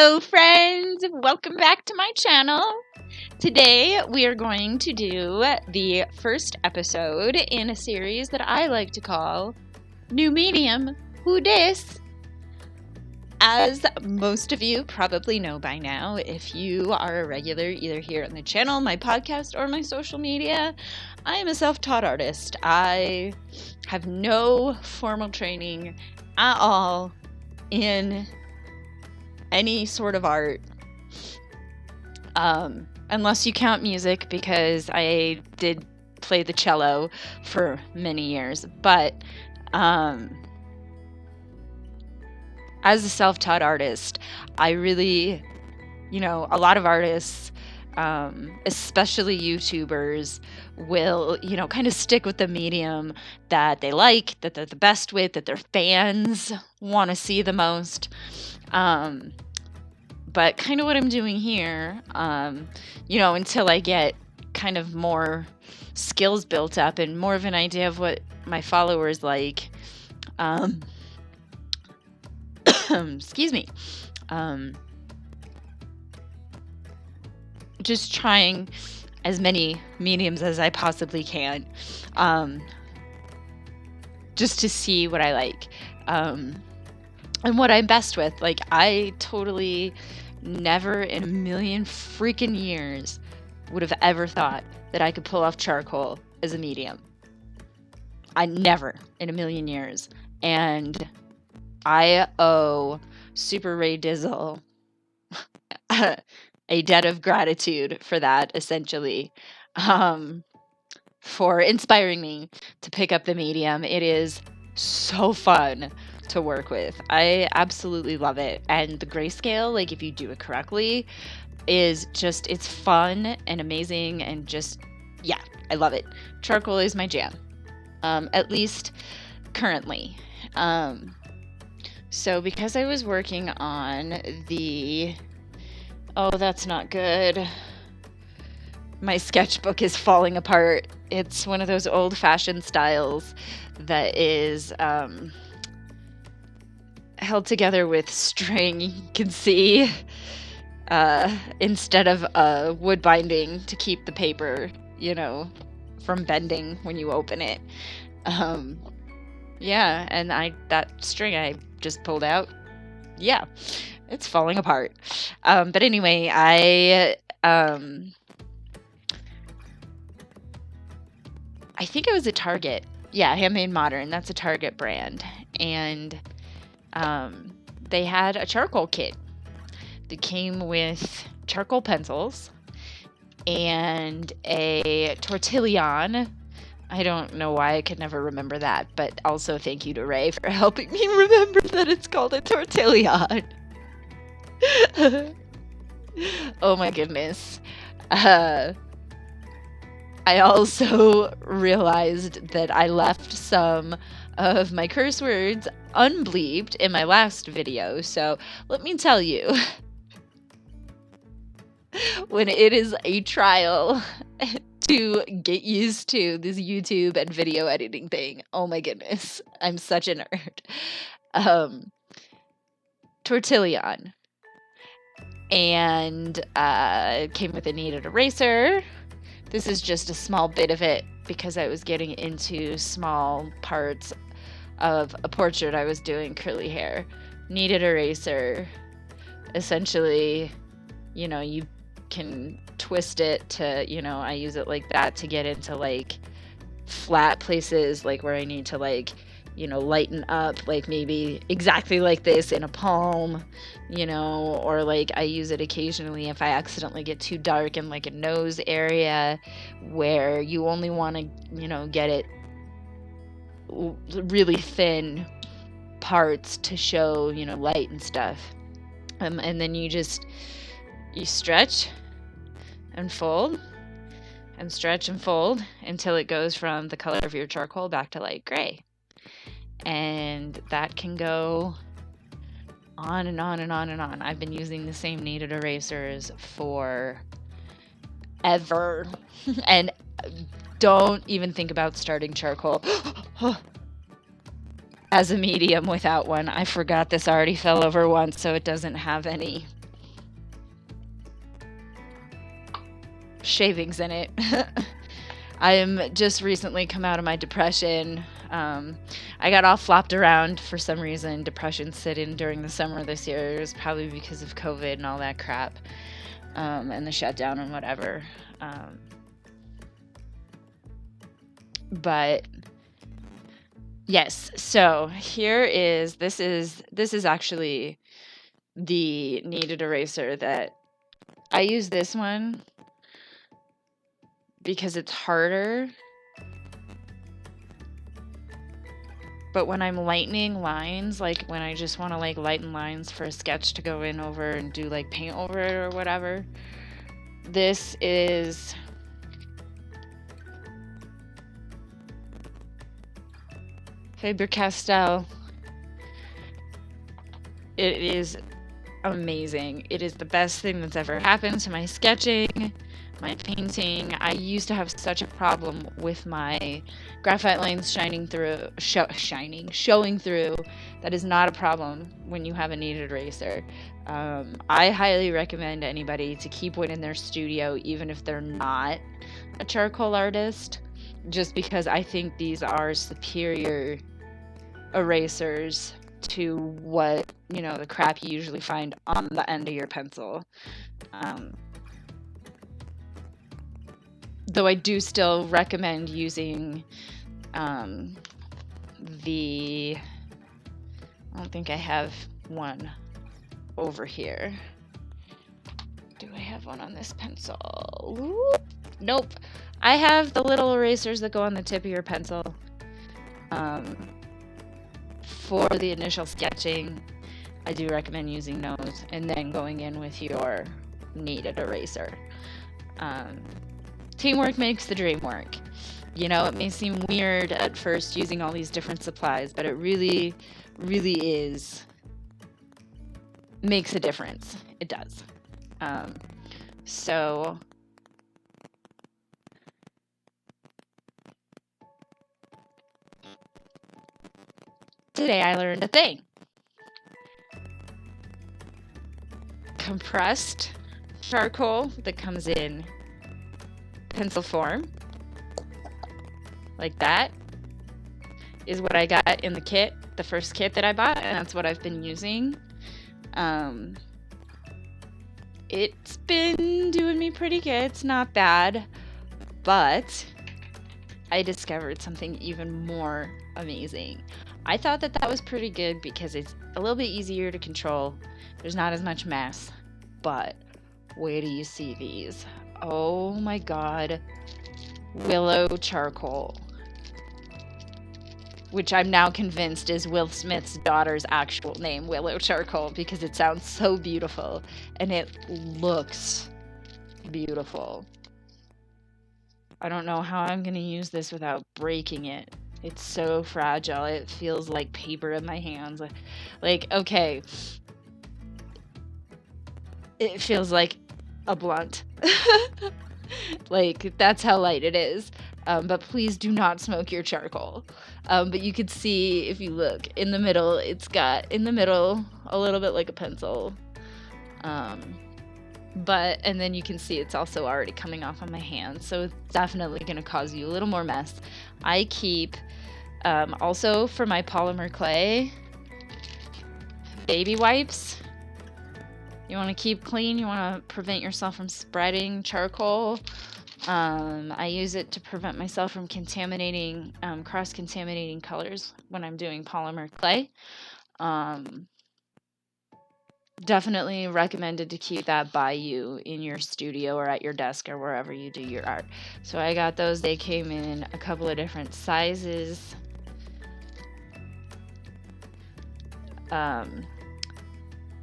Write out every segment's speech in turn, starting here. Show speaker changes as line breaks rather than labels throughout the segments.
Hello friends, welcome back to my channel. Today we are going to do the first episode in a series that I like to call New Medium, Who Dis? As most of you probably know by now, if you are a regular either here on the channel, my podcast, or my social media, I am a self-taught artist. I have no formal training at all in any sort of art, unless you count music, because I did play the cello for many years. But as a self-taught artist, I really, a lot of artists, especially YouTubers, will, kind of stick with the medium that they like, that they're the best with, that their fans want to see the most. But kind of what I'm doing here, until I get kind of more skills built up and more of an idea of what my followers like, excuse me, just trying as many mediums as I possibly can, just to see what I like, and what I'm best with. Like, I totally never in a million freaking years would have ever thought that I could pull off charcoal as a medium. I never in a million years. And I owe Super Ray Dizzle a debt of gratitude for that, essentially, for inspiring me to pick up the medium. It is so fun to work with. I absolutely love it. And the grayscale, like, if you do it correctly, is just, it's fun and amazing, and just, yeah, I love it. Charcoal is my jam, at least currently. So because I was working on the, oh, that's not good. My sketchbook is falling apart. It's one of those old-fashioned styles that is held together with string, you can see, instead of wood binding to keep the paper, from bending when you open it. Yeah, and that string I just pulled out, yeah, it's falling apart. But anyway, I think it was a Target. Yeah, Handmade Modern. That's a Target brand. And they had a charcoal kit that came with charcoal pencils and a tortillon. I don't know why I could never remember that, but also thank you to Ray for helping me remember that it's called a tortillon. Oh my goodness. I also realized that I left some of my curse words unbleeped in my last video, so let me tell you, when it is a trial to get used to this YouTube and video editing thing, oh my goodness, I'm such a nerd. Tortillon. And it came with a kneaded eraser. This is just a small bit of it because I was getting into small parts of a portrait I was doing, curly hair. Kneaded eraser. Essentially, you can twist it to, I use it like that to get into, like, flat places, like where I need to, like, lighten up, like maybe exactly like this in a palm, or like I use it occasionally if I accidentally get too dark in, like, a nose area where you only want to, get it really thin parts to show, light and stuff. And then you stretch and fold and stretch and fold until it goes from the color of your charcoal back to light gray. And that can go on and on and on and on. I've been using the same kneaded erasers for ever. And don't even think about starting charcoal as a medium without one. I forgot this already fell over once, so it doesn't have any shavings in it. I am just recently come out of my depression. I got all flopped around for some reason. Depression set in during the summer this year. It was probably because of COVID and all that crap, and the shutdown and whatever. But yes, so this is actually the kneaded eraser that I use. This one because it's harder. But when I'm lightening lines, like when I just want to like lighten lines for a sketch to go in over and do like paint over it or whatever, this is Faber-Castell. It is amazing. It is the best thing that's ever happened to my sketching, my painting. I used to have such a problem with my graphite lines showing through. That is not a problem when you have a kneaded eraser. I highly recommend anybody to keep one in their studio, even if they're not a charcoal artist, just because I think these are superior erasers to what, the crap you usually find on the end of your pencil. Though I do still recommend using I don't think I have one over here. Do I have one on this pencil? Ooh, nope. I have the little erasers that go on the tip of your pencil. For the initial sketching, I do recommend using those and then going in with your kneaded eraser. Teamwork makes the dream work. It may seem weird at first using all these different supplies, but it really, really makes a difference. It does. So today I learned a thing. Compressed charcoal that comes in pencil form, like that, is what I got in the kit, the first kit that I bought, and that's what I've been using. It's been doing me pretty good. It's not bad, but I discovered something even more amazing. I thought that was pretty good because it's a little bit easier to control. There's not as much mess, but where do you see these? Oh my god. Willow charcoal. Which I'm now convinced is Will Smith's daughter's actual name, Willow Charcoal, because it sounds so beautiful and it looks beautiful. I don't know how I'm going to use this without breaking it. It's so fragile. It feels like paper in my hands. Like, okay. It feels like a blunt. Like, that's how light it is. But please do not smoke your charcoal. But you could see, if you look, in the middle, it's got, a little bit like a pencil. And then you can see it's also already coming off on my hand. So it's definitely going to cause you a little more mess. I keep, also for my polymer clay, baby wipes. You want to keep clean. You want to prevent yourself from spreading charcoal. I use it to prevent myself from contaminating, cross-contaminating colors when I'm doing polymer clay. Definitely recommended to keep that by you in your studio or at your desk or wherever you do your art. So I got those. They came in a couple of different sizes.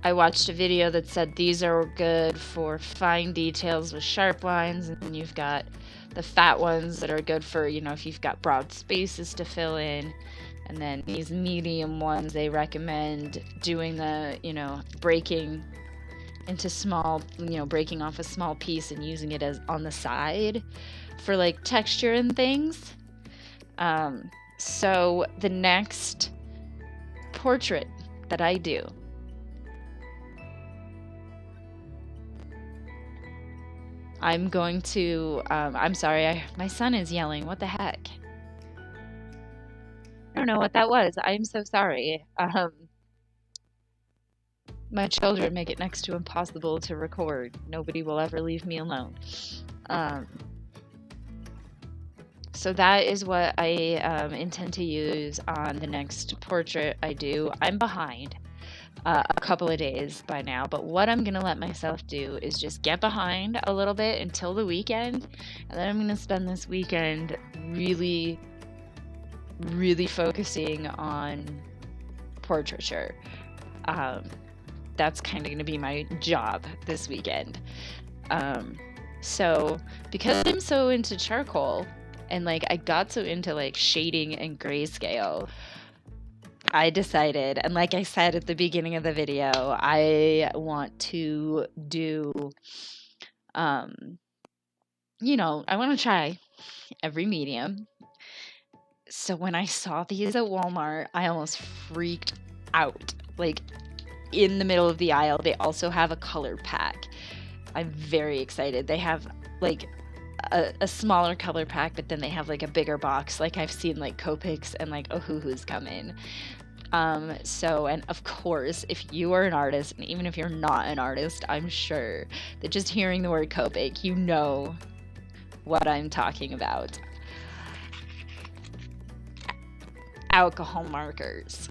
I watched a video that said these are good for fine details with sharp lines, and then you've got the fat ones that are good for, if you've got broad spaces to fill in. And then these medium ones, they recommend doing the, breaking into small, breaking off a small piece and using it as on the side for like texture and things. So the next portrait that I do, I'm going to, I'm sorry, my son is yelling. What the heck? I don't know what that was. I'm so sorry. My children make it next to impossible to record. Nobody will ever leave me alone. Um, so that is what I intend to use on the next portrait I do. I'm behind a couple of days by now, but what I'm going to let myself do is just get behind a little bit until the weekend, and then I'm going to spend this weekend really, really focusing on portraiture. That's kind of going to be my job this weekend. So because I'm so into charcoal and like I got so into like shading and grayscale, I decided, and like I said at the beginning of the video, I want to do, you know, I want to try every medium. So when I saw these at Walmart, I almost freaked out. Like in the middle of the aisle, they also have a color pack. I'm very excited. They have like a smaller color pack, but then they have like a bigger box. Like I've seen like Copics and like Ohuhu's come in. So, and of course, if you are an artist, and even if you're not an artist, I'm sure that just hearing the word Copic, you know what I'm talking about. Alcohol markers.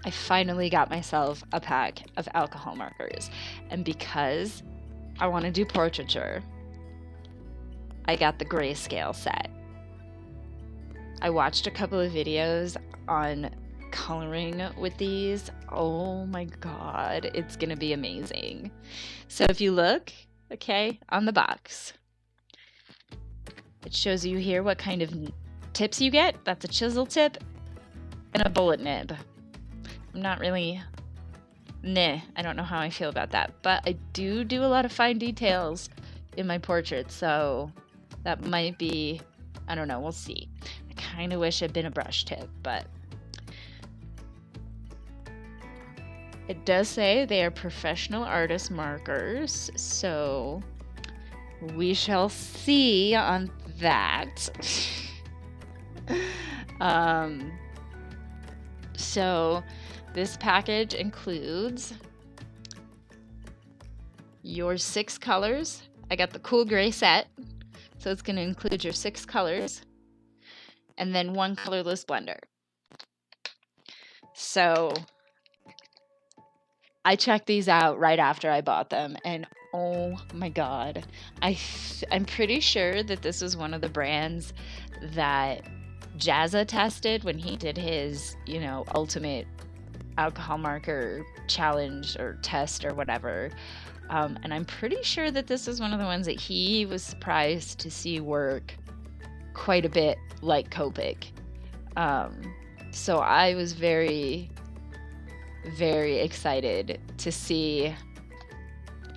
I finally got myself a pack of alcohol markers, and because I want to do portraiture, I got the grayscale set. I watched a couple of videos on coloring with these. Oh my god, it's gonna be amazing. So if you look, okay, on the box, it shows you here what kind of tips you get. That's a chisel tip and a bullet nib. I'm not really, I don't know how I feel about that, but I do a lot of fine details in my portraits, so that might be, I don't know, we'll see. I kind of wish it'd been a brush tip, but it does say they are professional artist markers, so we shall see on that. So this package includes your 6 colors. I got the cool gray set, so it's going to include your 6 colors, and then 1 colorless blender. So I checked these out right after I bought them, and oh my god, I'm pretty sure that this was one of the brands that Jazza tested when he did his, you know, ultimate alcohol marker challenge or test or whatever. And I'm pretty sure that this is one of the ones that he was surprised to see work quite a bit like Copic. So I was very, very excited to see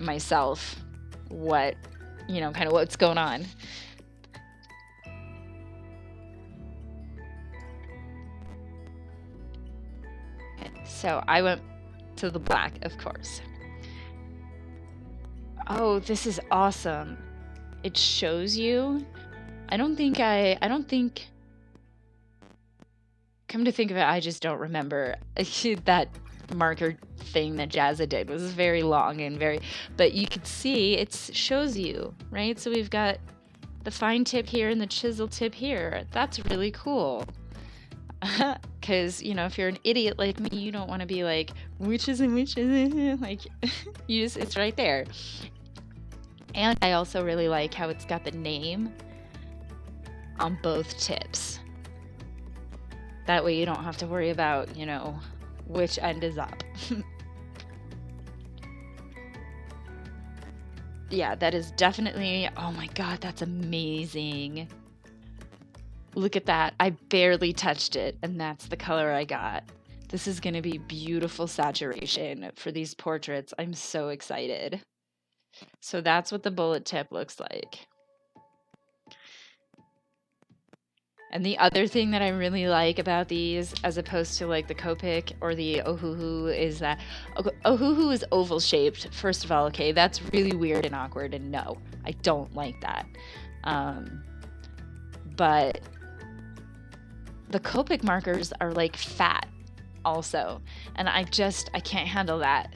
myself what, you know, kind of what's going on. So I went to the black, of course. Oh, this is awesome. It shows you. I don't think, come to think of it, I just don't remember that marker thing that Jazza did. It was very long and very, but you could see it shows you, right? So we've got the fine tip here and the chisel tip here. That's really cool. Because, you know, if you're an idiot like me, you don't want to be like, which is it? Like, you just, it's right there. And I also really like how it's got the name on both tips. That way you don't have to worry about, you know, which end is up. Yeah, that is definitely, oh my god, that's amazing. Look at that. I barely touched it, and that's the color I got. This is going to be beautiful saturation for these portraits. I'm so excited. So that's what the bullet tip looks like. And the other thing that I really like about these, as opposed to like the Copic or the Ohuhu, is that Ohuhu is oval shaped. First of all, okay, that's really weird and awkward, and no, I don't like that. But the Copic markers are like fat also, and I can't handle that.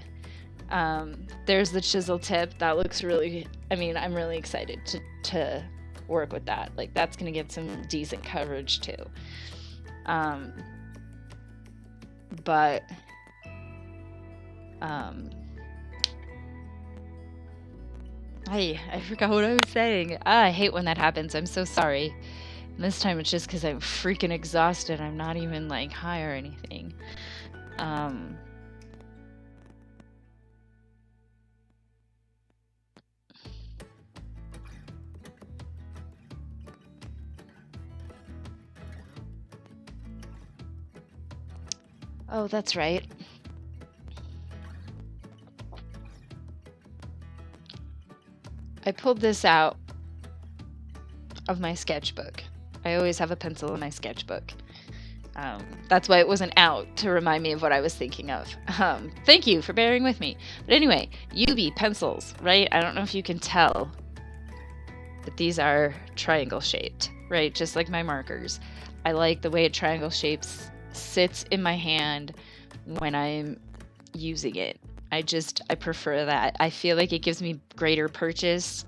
There's the chisel tip. That looks really, I mean, I'm really excited to work with that. Like, that's gonna get some decent coverage too. But I forgot what I was saying. I hate when that happens. I'm so sorry. And this time it's just because I'm freaking exhausted. I'm not even like high or anything. Oh, that's right. I pulled this out of my sketchbook. I always have a pencil in my sketchbook. That's why it wasn't out, to remind me of what I was thinking of. Thank you for bearing with me. But anyway, UB pencils, right? I don't know if you can tell, but these are triangle shaped, right? Just like my markers. I like the way a triangle shapes sits in my hand when I'm using it. I prefer that. I feel like it gives me greater purchase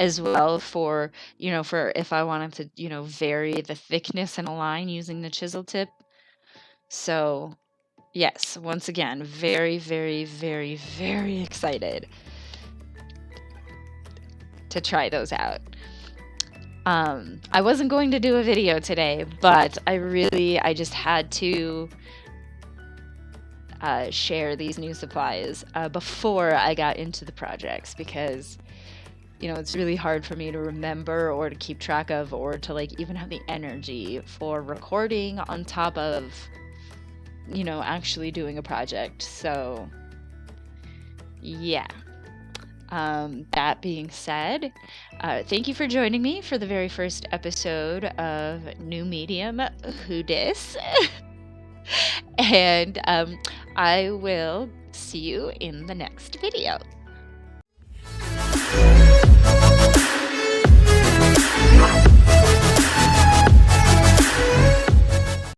as well for if I wanted to, vary the thickness in a line using the chisel tip. So yes, once again, very, very, very, very excited to try those out. I wasn't going to do a video today, but I just had to share these new supplies before I got into the projects, because it's really hard for me to remember or to keep track of, or to like even have the energy for recording on top of actually doing a project. So yeah. That being said, thank you for joining me for the very first episode of New Medium Who Dis. And I will see you in the next video.